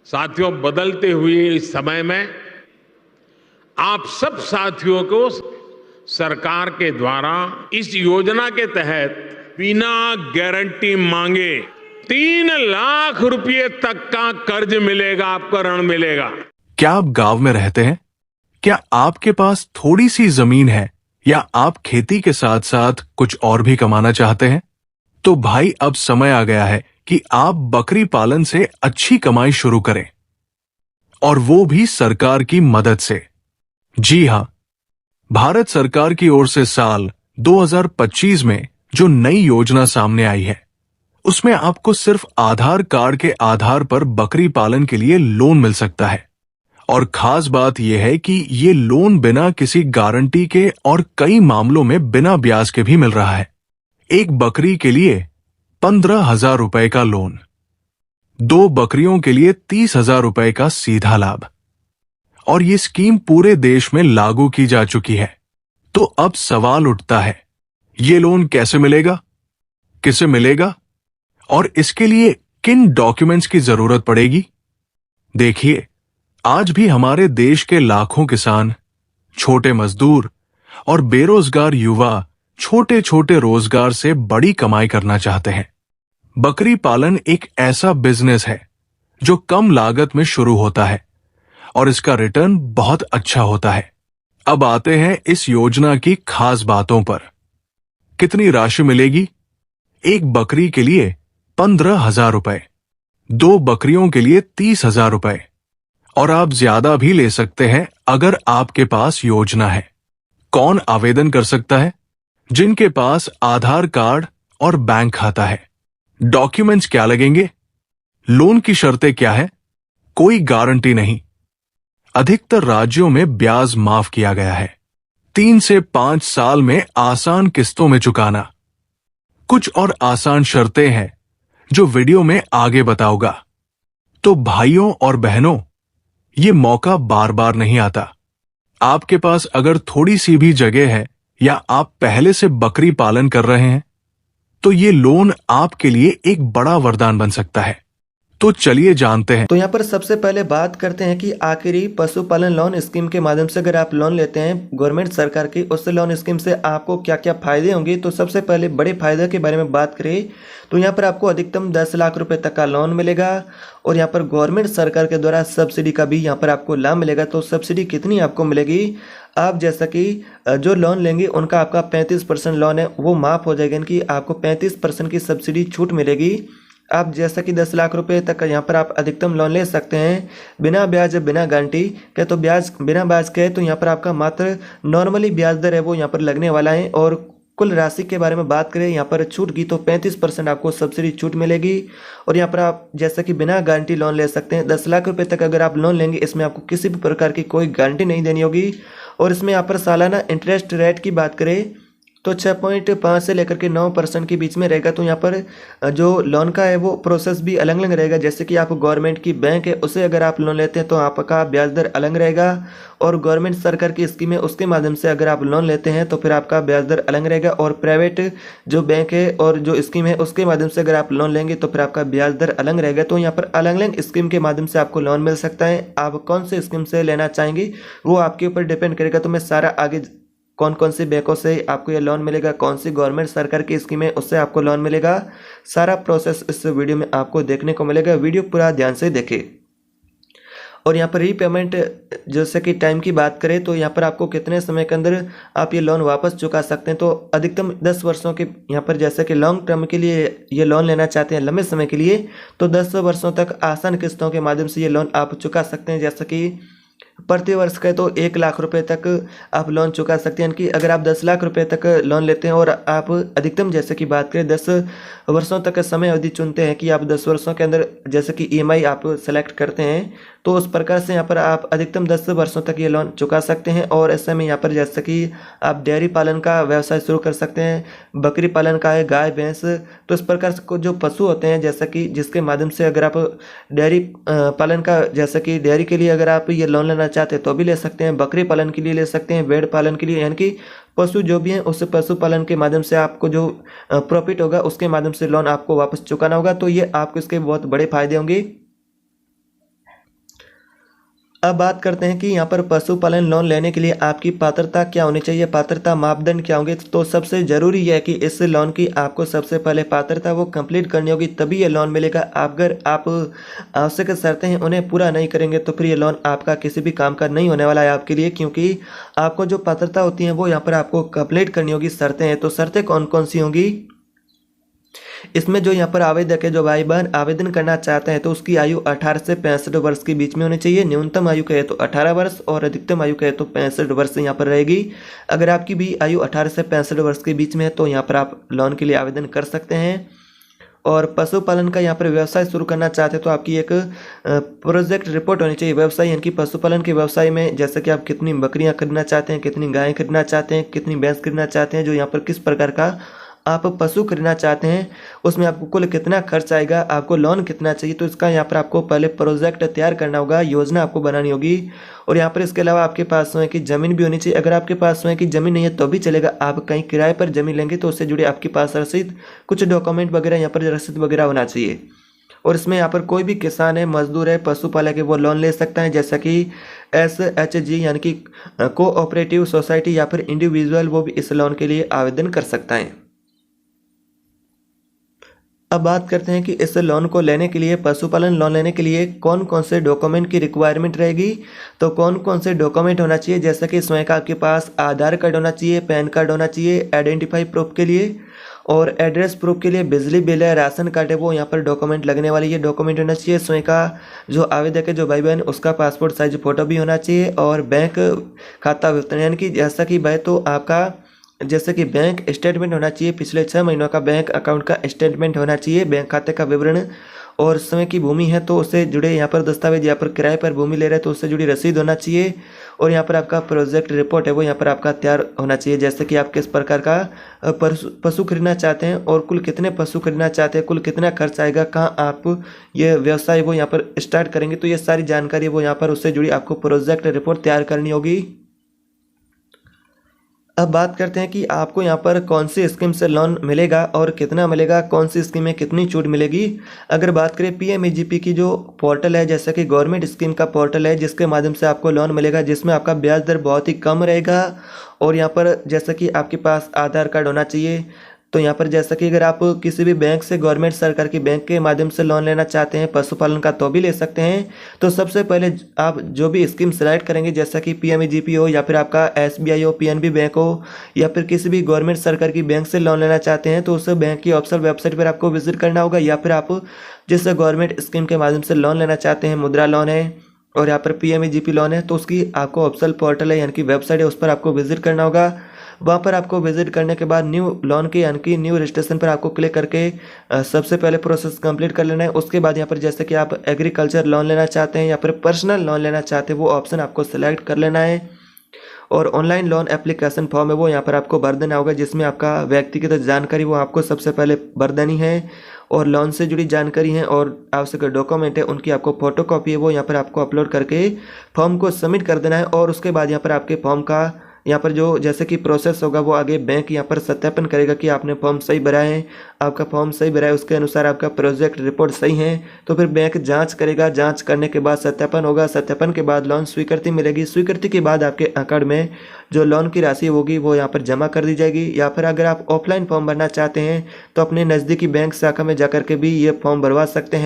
साथियों, बदलते हुए इस समय में आप सब साथियों को सरकार के द्वारा इस योजना के तहत बिना गारंटी मांगे 3 लाख रुपए तक का कर्ज मिलेगा, आपको ऋण मिलेगा। क्या आप गांव में रहते हैं? क्या आपके पास थोड़ी सी जमीन है या आप खेती के साथ साथ कुछ और भी कमाना चाहते हैं? तो भाई, अब समय आ गया है कि आप बकरी पालन से अच्छी कमाई शुरू करें, और वो भी सरकार की मदद से। जी हां, भारत सरकार की ओर से साल 2025 में जो नई योजना सामने आई है, उसमें आपको सिर्फ आधार कार्ड के आधार पर बकरी पालन के लिए लोन मिल सकता है। और खास बात यह है कि ये लोन बिना किसी गारंटी के और कई मामलों में बिना ब्याज के भी मिल रहा है। एक बकरी के लिए 15,000 रुपए का लोन, 2 बकरियों के लिए 30,000 रुपए का सीधा लाभ। और ये स्कीम पूरे देश में लागू की जा चुकी है। तो अब सवाल उठता है, ये लोन कैसे मिलेगा, किसे मिलेगा, और इसके लिए किन डॉक्यूमेंट्स की जरूरत पड़ेगी? देखिए, आज भी हमारे देश के लाखों किसान, छोटे मजदूर और बेरोजगार युवा छोटे छोटे रोजगार से बड़ी कमाई करना चाहते हैं। बकरी पालन एक ऐसा बिजनेस है जो कम लागत में शुरू होता है और इसका रिटर्न बहुत अच्छा होता है। अब आते हैं इस योजना की खास बातों पर। कितनी राशि मिलेगी? एक बकरी के लिए 15,000 रुपए, 2 बकरियों के लिए 30,000 रुपए, और आप ज्यादा भी ले सकते हैं अगर आपके पास योजना है। कौन आवेदन कर सकता है? जिनके पास आधार कार्ड और बैंक खाता है। डॉक्यूमेंट्स क्या लगेंगे? लोन की शर्तें क्या है? कोई गारंटी नहीं। अधिकतर राज्यों में ब्याज माफ किया गया है। 3 से 5 साल में आसान किस्तों में चुकाना। कुछ और आसान शर्तें हैं जो वीडियो में आगे बताऊंगा। तो भाइयों और बहनों, ये मौका बार बार नहीं आता। आपके पास अगर थोड़ी सी भी जगह है या आप पहले से बकरी पालन कर रहे हैं, तो ये लोन आपके लिए एक बड़ा वरदान बन सकता है। तो चलिए जानते हैं। तो यहाँ पर सबसे पहले बात करते हैं कि आखिरी पशुपालन लोन स्कीम के माध्यम से अगर आप लोन लेते हैं गवर्नमेंट सरकार की, उस लोन स्कीम से आपको क्या क्या फायदे होंगे। तो सबसे पहले बड़े फायदे के बारे में बात करें तो यहाँ पर आपको अधिकतम 10 लाख रुपए तक का लोन मिलेगा, और यहाँ पर गवर्नमेंट सरकार के द्वारा सब्सिडी का भी यहाँ पर आपको लाभ मिलेगा। तो सब्सिडी कितनी आपको मिलेगी? आप जैसा कि जो लोन लेंगे उनका आपका 35% लोन है वो माफ़ हो जाएगा, यानी आपको 35% की सब्सिडी छूट मिलेगी। आप जैसा कि 10 लाख रुपए तक यहाँ पर आप अधिकतम लोन ले सकते हैं बिना ब्याज बिना गारंटी के। तो ब्याज बिना ब्याज के तो यहाँ पर आपका मात्र नॉर्मली ब्याज दर है वो यहाँ पर लगने वाला है। और कुल राशि के बारे में बात करें यहाँ पर छूट की, तो 35% आपको सब्सिडी छूट मिलेगी। और यहाँ पर आप जैसा कि बिना गारंटी लोन ले सकते हैं। 10 लाख रुपए तक अगर आप लोन लेंगे इसमें आपको किसी भी प्रकार की कोई गारंटी नहीं देनी होगी। और इसमें यहाँ पर सालाना इंटरेस्ट रेट की बात करें तो 6.5 से लेकर के 9% के बीच में रहेगा। तो यहाँ पर जो लोन का है वो प्रोसेस भी अलग अलग रहेगा। जैसे कि आप गवर्नमेंट की बैंक है उसे अगर आप लोन लेते हैं तो आपका ब्याज दर अलग रहेगा, और गवर्नमेंट सरकार की स्कीम है उसके माध्यम से अगर आप लोन लेते हैं तो फिर आपका ब्याज दर अलग रहेगा। और प्राइवेट जो बैंक है और जो स्कीम है उसके माध्यम से अगर आप लोन लेंगे तो फिर आपका ब्याज दर अलग रहेगा। तो यहाँ पर अलग अलग स्कीम के माध्यम से आपको लोन मिल सकता है। आप कौन से स्कीम से लेना चाहेंगे वो आपके ऊपर डिपेंड करेगा। तो मैं सारा आगे कौन कौन सी बैंकों से आपको ये लोन मिलेगा, कौन सी गवर्नमेंट सरकार की स्कीम है उससे आपको लोन मिलेगा, सारा प्रोसेस इस वीडियो में आपको देखने को मिलेगा। वीडियो पूरा ध्यान से देखें। और यहाँ पर रीपेमेंट जैसे कि टाइम की बात करें तो यहाँ पर आपको कितने समय के अंदर आप ये लोन वापस चुका सकते हैं। तो अधिकतम 10 वर्षों के यहाँ पर जैसे कि लॉन्ग टर्म के लिए ये लोन लेना चाहते हैं लंबे समय के लिए, तो 10 वर्षों तक आसान किस्तों के माध्यम से ये लोन आप चुका सकते हैं। जैसे कि प्रति वर्ष का तो 1 लाख रुपए तक आप लोन चुका सकते हैं। कि अगर आप 10 लाख रुपए तक लोन लेते हैं और आप अधिकतम जैसे कि बात करें 10 वर्षों तक का समय अवधि चुनते हैं कि आप 10 वर्षों के अंदर जैसे कि ईएमआई आप सेलेक्ट करते हैं, तो उस प्रकार से यहाँ पर आप अधिकतम 10 वर्षों तक ये लोन चुका सकते हैं। और ऐसे में यहाँ पर जैसे कि आप डेयरी पालन का व्यवसाय शुरू कर सकते हैं, बकरी पालन का है, गाय भैंस, तो इस प्रकार से जो पशु होते हैं जैसा कि जिसके माध्यम से अगर आप डेयरी पालन का जैसे कि डेयरी के लिए अगर आप ये लोन लेना चाहते हैं तो भी ले सकते हैं, बकरी पालन के लिए ले सकते हैं, भेड़ पालन के लिए, यानी कि पशु जो भी हैं उस पशुपालन के माध्यम से आपको जो प्रॉफिट होगा उसके माध्यम से लोन आपको वापस चुकाना होगा। तो ये आपको इसके बहुत बड़े फायदे होंगे। अब बात करते हैं कि यहाँ पर पशुपालन लोन लेने के लिए आपकी पात्रता क्या होनी चाहिए, पात्रता मापदंड क्या होंगे। तो सबसे ज़रूरी है कि इस लोन की आपको सबसे पहले पात्रता वो कंप्लीट करनी होगी, तभी ये लोन मिलेगा। अगर आप आवश्यक शर्तें हैं उन्हें पूरा नहीं करेंगे तो फिर ये लोन आपका किसी भी काम का नहीं होने वाला है आपके लिए, क्योंकि आपको जो पात्रता होती है वो यहाँ पर आपको कंप्लीट करनी होगी। शर्तें हैं, तो शर्तें कौन कौन सी होंगी इसमें, जो यहाँ पर आवेदक है, जो भाई बहन आवेदन करना चाहते हैं, तो उसकी आयु 18 से 65 वर्ष के बीच में होनी चाहिए। न्यूनतम आयु कहे तो 18 वर्ष और अधिकतम आयु कहे तो 65 वर्ष यहाँ पर रहेगी। अगर आपकी भी आयु 18 से 65 वर्ष के बीच में है तो यहाँ पर आप लोन के लिए आवेदन कर सकते हैं। और पशुपालन का यहाँ पर व्यवसाय शुरू करना चाहते हैं तो आपकी एक प्रोजेक्ट रिपोर्ट होनी चाहिए। व्यवसाय यानी कि पशुपालन के व्यवसाय में जैसे कि आप कितनी बकरियाँ खरीदना चाहते हैं, कितनी गायें खरीदना चाहते हैं, कितनी भैंस खरीदना चाहते हैं, जो यहाँ पर किस प्रकार का आप पशु खरीदना चाहते हैं, उसमें आपको कुल कितना खर्च आएगा, आपको लोन कितना चाहिए, तो इसका यहाँ पर आपको पहले प्रोजेक्ट तैयार करना होगा, योजना आपको बनानी होगी। और यहाँ पर इसके अलावा आपके पास स्वयं की ज़मीन भी होनी चाहिए। अगर आपके पास स्वयं की ज़मीन नहीं है तो भी चलेगा, आप कहीं किराए पर ज़मीन लेंगे तो उससे जुड़े आपके पास रसीद, कुछ डॉक्यूमेंट वगैरह यहाँ पर रसीद वगैरह होना चाहिए। और इसमें यहाँ पर कोई भी किसान है, मजदूर है, पशुपालक है, वो लोन ले सकता है, जैसा कि SHG यानी कि कोऑपरेटिव सोसाइटी या फिर इंडिविजुअल, वो भी इस लोन के लिए आवेदन कर सकता है। अब बात करते हैं कि इस लोन को लेने के लिए, पशुपालन लोन लेने के लिए कौन कौन से डॉक्यूमेंट की रिक्वायरमेंट रहेगी। तो कौन कौन से डॉक्यूमेंट होना चाहिए, जैसे कि स्वयं का आपके पास आधार कार्ड होना चाहिए, पैन कार्ड होना चाहिए आइडेंटिफाई प्रूफ के लिए, और एड्रेस प्रूफ के लिए बिजली बिल है, राशन कार्ड है, वो यहाँ पर डॉक्यूमेंट लगने वाली ये डॉक्यूमेंट होना चाहिए। स्वयं का जो आवेदक है, जो भाई बहन, उसका पासपोर्ट साइज फ़ोटो भी होना चाहिए। और बैंक खाता विवरण यानी कि जैसा कि भाई तो आपका जैसे कि बैंक स्टेटमेंट होना चाहिए, पिछले 6 महीनों का बैंक अकाउंट का स्टेटमेंट होना चाहिए, बैंक खाते का विवरण। और समय की भूमि है तो उससे जुड़े यहाँ पर दस्तावेज, यहाँ पर किराए पर भूमि ले रहे हैं तो उससे जुड़ी रसीद होना चाहिए। और यहाँ पर आपका प्रोजेक्ट रिपोर्ट है वो यहाँ पर आपका तैयार होना चाहिए, जैसे कि आप किस प्रकार का पशु खरीदना चाहते हैं और कुल कितने पशु खरीदना चाहते हैं, कुल कितना खर्च आएगा, कहाँ आप ये व्यवसाय वो यहाँ पर स्टार्ट करेंगे, तो ये सारी जानकारी वो यहाँ पर उससे जुड़ी आपको प्रोजेक्ट रिपोर्ट तैयार करनी होगी। अब बात करते हैं कि आपको यहाँ पर कौन सी स्कीम से लोन मिलेगा और कितना मिलेगा, कौन सी स्कीम में कितनी छूट मिलेगी। अगर बात करें PMEGP की जो पोर्टल है, जैसे कि गवर्नमेंट स्कीम का पोर्टल है, जिसके माध्यम से आपको लोन मिलेगा, जिसमें आपका ब्याज दर बहुत ही कम रहेगा। और यहाँ पर जैसे कि आपके पास आधार कार्ड होना चाहिए, तो यहाँ पर जैसा कि अगर आप किसी भी बैंक से, गवर्नमेंट सरकार की बैंक के माध्यम से लोन लेना चाहते हैं पशुपालन का, तो भी ले सकते हैं। तो सबसे पहले आप जो भी स्कीम सेलेक्ट करेंगे, जैसा कि PMEGP हो या फिर आपका SBI हो, PNB बैंक हो, या फिर किसी भी गवर्नमेंट सरकार की बैंक से लोन लेना चाहते हैं, तो उस बैंक की ऑफिशियल वेबसाइट पर आपको विजिट करना होगा। या फिर आप जिस गवर्नमेंट स्कीम के माध्यम से लोन लेना चाहते हैं, मुद्रा लोन है और यहाँ पर PMEGP लोन है, तो उसकी आपको ऑफिशियल पोर्टल है यानी कि वेबसाइट है, उस पर आपको विजिट करना होगा। वहाँ पर आपको विजिट करने के बाद न्यू लोन के यानी कि न्यू रजिस्ट्रेशन पर आपको क्लिक करके सबसे पहले प्रोसेस कंप्लीट कर लेना है। उसके बाद यहाँ पर जैसे कि आप एग्रीकल्चर लोन लेना चाहते हैं या फिर पर्सनल लोन लेना चाहते हैं, वो ऑप्शन आपको सेलेक्ट कर लेना है। और ऑनलाइन लोन एप्लीकेशन फॉर्म है वो यहाँ पर आपको भर देना होगा, जिसमें आपका व्यक्तिगत जानकारी वो आपको सबसे पहले भर देनी है। और लोन से जुड़ी जानकारी है और आवश्यक डॉक्यूमेंट है, उनकी आपको फोटोकॉपी है वो यहाँ पर आपको अपलोड करके फॉर्म को सबमिट कर देना है। और उसके बाद यहाँ पर आपके फॉर्म का यहाँ पर जो जैसे कि प्रोसेस होगा, वो आगे बैंक यहाँ पर सत्यापन करेगा कि आपने फॉर्म सही भरा है, आपका फॉर्म सही भरा है, उसके अनुसार आपका प्रोजेक्ट रिपोर्ट सही है। तो फिर बैंक जांच करेगा, जांच करने के बाद सत्यापन होगा, सत्यापन के बाद लोन स्वीकृति मिलेगी, स्वीकृति के बाद आपके अकाउंट में जो लोन की राशि होगी वो यहाँ पर जमा कर दी जाएगी। या फिर अगर आप ऑफलाइन फॉर्म भरना चाहते हैं तो अपने नज़दीकी बैंक शाखा में जाकर के भी ये फॉर्म भरवा सकते हैं।